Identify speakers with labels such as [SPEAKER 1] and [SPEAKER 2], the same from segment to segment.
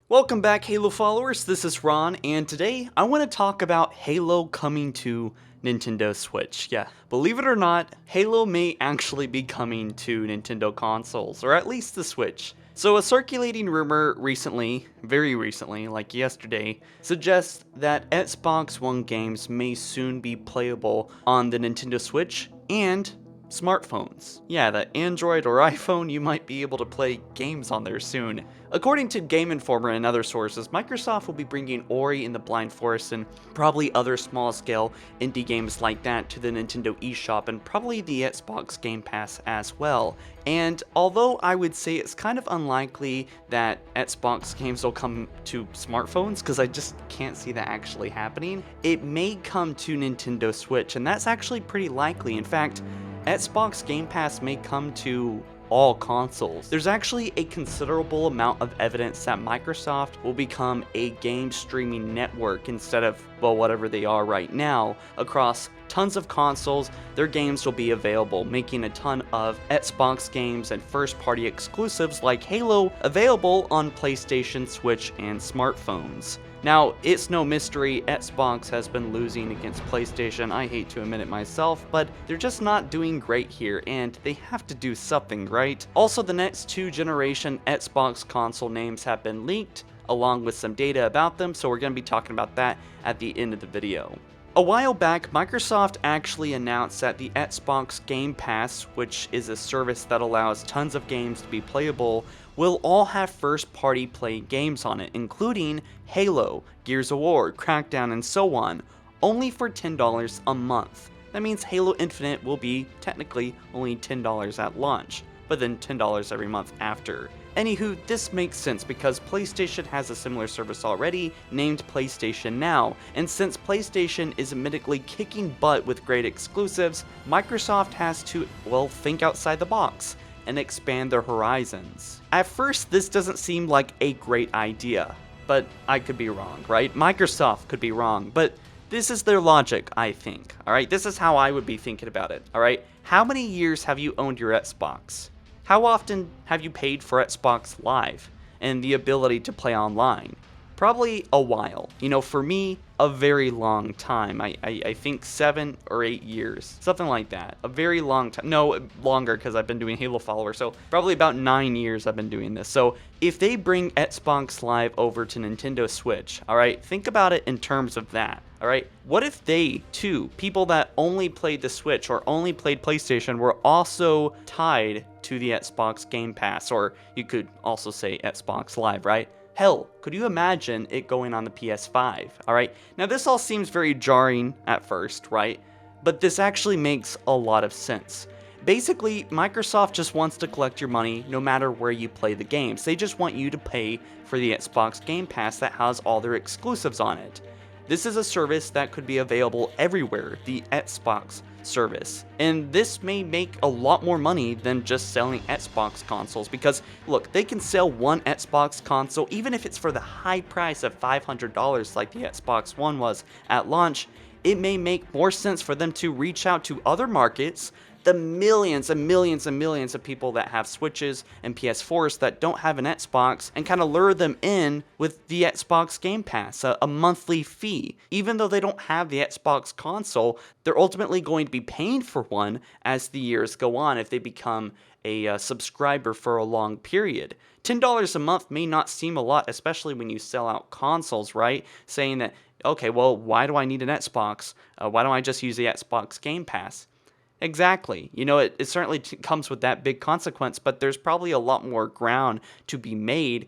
[SPEAKER 1] Welcome back, Halo followers. This is Ron, and today I want to talk about Halo coming to Nintendo Switch. Yeah, believe it or not, Halo may actually be coming to Nintendo consoles, or at least the Switch. So, a circulating rumor recently, very recently, like yesterday, suggests that Xbox One games may soon be playable on the Nintendo Switch and smartphones. Yeah, that Android or iPhone, you might be able to play games on there soon. According to Game Informer and other sources, Microsoft will be bringing Ori and the Blind Forest and probably other small-scale indie games like that to the Nintendo eShop and probably the Xbox Game Pass as well. And although I would say it's kind of unlikely that Xbox games will come to smartphones, because I just can't see that actually happening, it may come to Nintendo Switch, and that's actually pretty likely. In fact, Xbox Game Pass may come to all consoles. There's actually a considerable amount of evidence that Microsoft will become a game streaming network instead of, well, whatever they are right now. Across tons of consoles, their games will be available, making a ton of Xbox games and first-party exclusives like Halo available on PlayStation, Switch, and smartphones. Now, it's no mystery, Xbox has been losing against PlayStation. I hate to admit it myself, but they're just not doing great here, and they have to do something, right? Also, the next two generation Xbox console names have been leaked, along with some data about them, so we're going to be talking about that at the end of the video. A while back, Microsoft actually announced that the Xbox Game Pass, which is a service that allows tons of games to be playable, will all have first-party play games on it, including Halo, Gears of War, Crackdown, and so on, only for $10 a month. That means Halo Infinite will be technically only $10 at launch, but then $10 every month after. Anywho, this makes sense because PlayStation has a similar service already named PlayStation Now, and since PlayStation is admittedly kicking butt with great exclusives, Microsoft has to, well, think outside the box and expand their horizons. At first, this doesn't seem like a great idea, but I could be wrong, right? Microsoft could be wrong, but this is their logic, I think, alright? This is how I would be thinking about it, alright? How many years have you owned your Xbox? How often have you paid for Xbox Live and the ability to play online? Probably a while. You know, for me, a very long time. I think 7 or 8 years, something like that. A very long time. No, longer, because I've been doing Halo Follower, so probably about 9 years I've been doing this. So if they bring Xbox Live over to Nintendo Switch, alright, think about it in terms of that. Alright, what if they, too, people that only played the Switch or only played PlayStation, were also tied to the Xbox Game Pass, or you could also say Xbox Live, right? Hell, could you imagine it going on the PS5, alright? Now this all seems very jarring at first, right? But this actually makes a lot of sense. Basically, Microsoft just wants to collect your money no matter where you play the games. They just want you to pay for the Xbox Game Pass that has all their exclusives on it. This is a service that could be available everywhere, the Xbox service. And this may make a lot more money than just selling Xbox consoles because, look, they can sell one Xbox console, even if it's for the high price of $500 like the Xbox One was at launch. It may make more sense for them to reach out to other markets, the millions and millions and millions of people that have Switches and PS4s that don't have an Xbox, and kind of lure them in with the Xbox Game Pass, a monthly fee. Even though they don't have the Xbox console, they're ultimately going to be paying for one as the years go on if they become a subscriber for a long period. $10 a month may not seem a lot, especially when you sell out consoles, right? Saying that, okay, well, why do I need an Xbox? Why don't I just use the Xbox Game Pass? Exactly. You know, it certainly comes with that big consequence, but there's probably a lot more ground to be made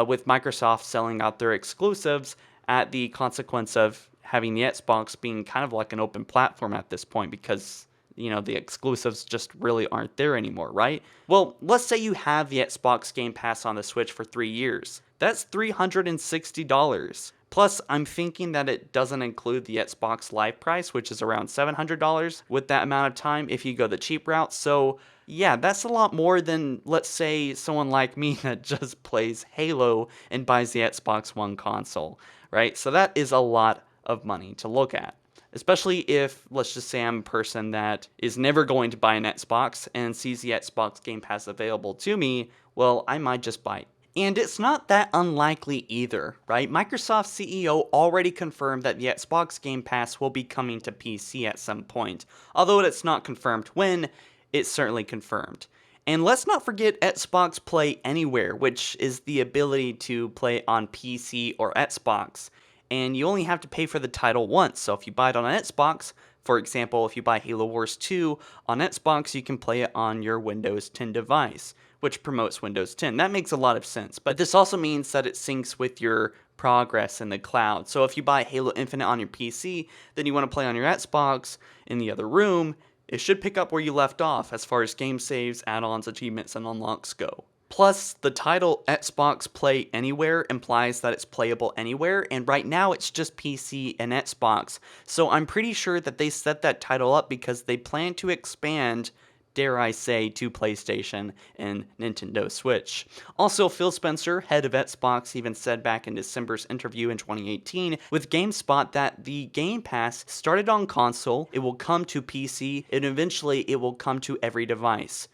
[SPEAKER 1] with Microsoft selling out their exclusives at the consequence of having the Xbox being kind of like an open platform at this point because, you know, the exclusives just really aren't there anymore, right? Well, let's say you have the Xbox Game Pass on the Switch for 3 years. That's $360. Plus, I'm thinking that it doesn't include the Xbox Live price, which is around $700 with that amount of time if you go the cheap route. So, yeah, that's a lot more than, let's say, someone like me that just plays Halo and buys the Xbox One console, right? So that is a lot of money to look at. Especially if, let's just say I'm a person that is never going to buy an Xbox and sees the Xbox Game Pass available to me, well, I might just buy And it's not that unlikely either, right? Microsoft CEO already confirmed that the Xbox Game Pass will be coming to PC at some point. Although it's not confirmed when, it's certainly confirmed. And let's not forget Xbox Play Anywhere, which is the ability to play on PC or Xbox. And you only have to pay for the title once, so if you buy it on an Xbox, for example, if you buy Halo Wars 2 on Xbox, you can play it on your Windows 10 device, which promotes Windows 10. That makes a lot of sense, but this also means that it syncs with your progress in the cloud. So if you buy Halo Infinite on your PC, then you want to play on your Xbox in the other room, it should pick up where you left off as far as game saves, add-ons, achievements, and unlocks go. Plus, the title Xbox Play Anywhere implies that it's playable anywhere, and right now it's just PC and Xbox, so I'm pretty sure that they set that title up because they plan to expand, dare I say, to PlayStation and Nintendo Switch. Also, Phil Spencer, head of Xbox, even said back in December's interview in 2018 with GameSpot that the Game Pass started on console, it will come to PC, and eventually it will come to every device.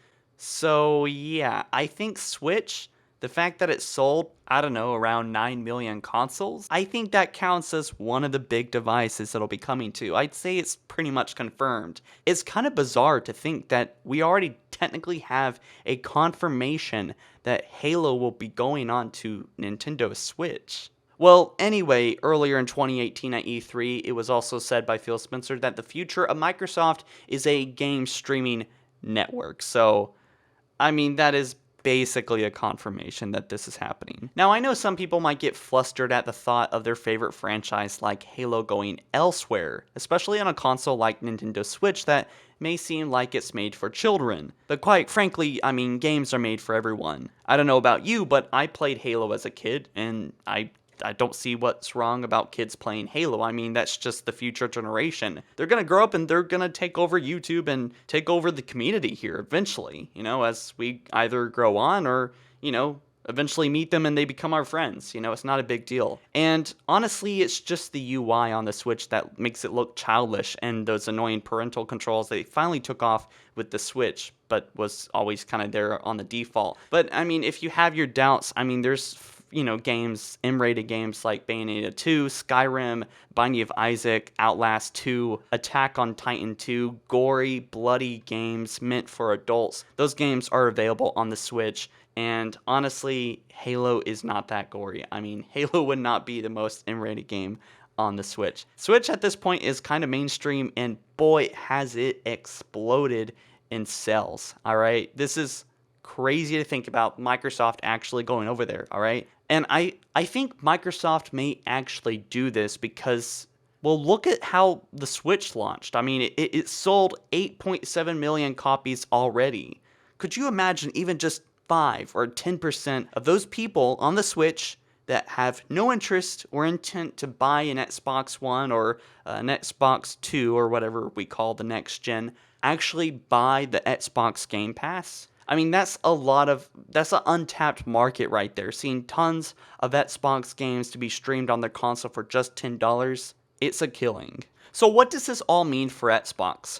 [SPEAKER 1] So yeah, I think Switch, the fact that it sold, I don't know, around 9 million consoles, I think that counts as one of the big devices it'll be coming to. I'd say it's pretty much confirmed. It's kind of bizarre to think that we already technically have a confirmation that Halo will be going on to Nintendo Switch. Well, anyway, earlier in 2018 at E3, it was also said by Phil Spencer that the future of Microsoft is a game streaming network. So I mean, that is basically a confirmation that this is happening. Now, I know some people might get flustered at the thought of their favorite franchise like Halo going elsewhere, especially on a console like Nintendo Switch that may seem like it's made for children. But quite frankly, I mean, games are made for everyone. I don't know about you, but I played Halo as a kid, and I don't see what's wrong about kids playing Halo. I mean, that's just the future generation. They're going to grow up and they're going to take over YouTube and take over the community here eventually, as we either grow on or, eventually meet them and they become our friends. It's not a big deal. And honestly, it's just the UI on the Switch that makes it look childish, and those annoying parental controls they finally took off with the Switch, but was always kind of there on the default. But I mean, if you have your doubts, I mean, there's games, M-rated games like Bayonetta 2, Skyrim, Binding of Isaac, Outlast 2, Attack on Titan 2, gory, bloody games meant for adults. Those games are available on the Switch, and honestly, Halo is not that gory. I mean, Halo would not be the most M-rated game on the Switch. Switch at this point is kind of mainstream, and boy, has it exploded in sales, alright? This is crazy to think about Microsoft actually going over there, alright? And I think Microsoft may actually do this because, well, look at how the Switch launched. I mean, it sold 8.7 million copies already. Could you imagine even just 5 or 10% of those people on the Switch that have no interest or intent to buy an Xbox One or an Xbox 2 or whatever we call the next gen actually buy the Xbox Game Pass? I mean, that's an untapped market right there. Seeing tons of Xbox games to be streamed on their console for just $10, it's a killing. So what does this all mean for Xbox?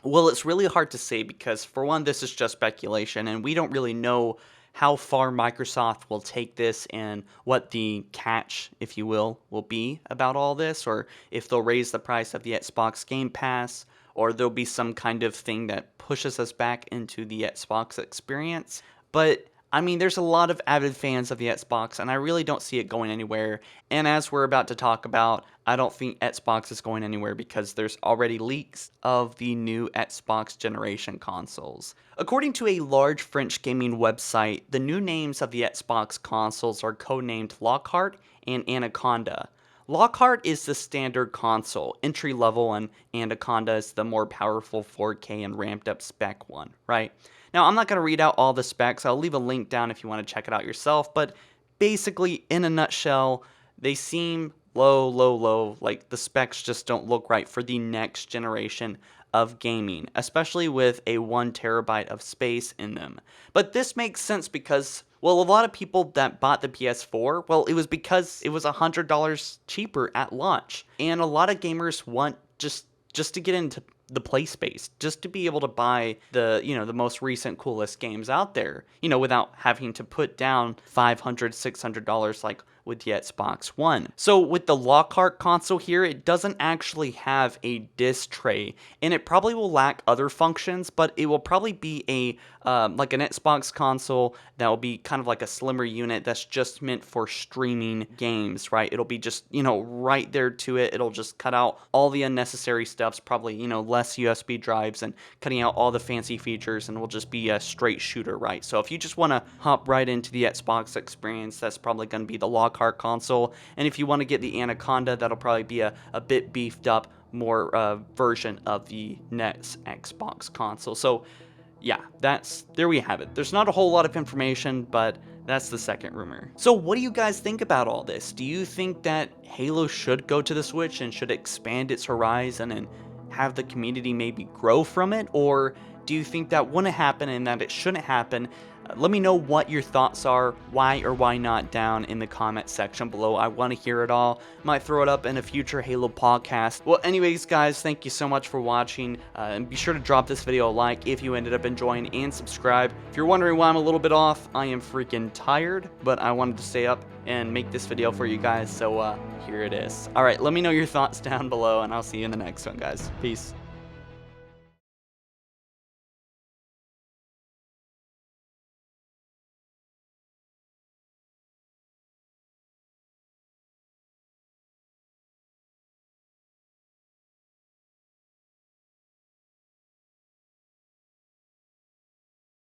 [SPEAKER 1] Well, it's really hard to say because, for one, this is just speculation, and we don't really know how far Microsoft will take this and what the catch, if you will be about all this, or if they'll raise the price of the Xbox Game Pass, or there'll be some kind of thing that pushes us back into the Xbox experience. But I mean, there's a lot of avid fans of the Xbox, and I really don't see it going anywhere. And as we're about to talk about, I don't think Xbox is going anywhere because there's already leaks of the new Xbox generation consoles. According to a large French gaming website, the new names of the Xbox consoles are codenamed Lockhart and Anaconda. Lockhart is the standard console, entry level, and Anaconda is the more powerful 4K and ramped up spec one, right? Now, I'm not going to read out all the specs. I'll leave a link down if you want to check it out yourself, but basically, in a nutshell, they seem low, like the specs just don't look right for the next generation of gaming, especially with a 1 terabyte of space in them. But this makes sense because, well, a lot of people that bought the PS4, well, it was because it was $100 cheaper at launch. And a lot of gamers want just to get into the play space just to be able to buy the, the most recent coolest games out there, without having to put down $500, $600 like with the Xbox One. So with the Lockhart console here, it doesn't actually have a disc tray, and it probably will lack other functions, but it will probably be a like an Xbox console that will be kind of like a slimmer unit that's just meant for streaming games, right? It'll be just, right there to it. It'll just cut out all the unnecessary stuffs, probably, less USB drives and cutting out all the fancy features, and will just be a straight shooter, right? So if you just want to hop right into the Xbox experience, that's probably going to be the Lockhart console. And if you want to get the Anaconda, that'll probably be a bit beefed up, more version of the next Xbox console. So yeah, there we have it. There's not a whole lot of information, but that's the second rumor. So what do you guys think about all this? Do you think that Halo should go to the Switch and should expand its horizon and have the community maybe grow from it? Or do you think that wouldn't happen and that it shouldn't happen? Let me know what your thoughts are, why or why not, down in the comment section below. I want to hear it all. Might throw it up in a future Halo podcast. Well, anyways, guys, thank you so much for watching. And be sure to drop this video a like if you ended up enjoying, and subscribe. If you're wondering why I'm a little bit off, I am freaking tired, but I wanted to stay up and make this video for you guys, so here it is. Alright, let me know your thoughts down below, and I'll see you in the next one, guys. Peace.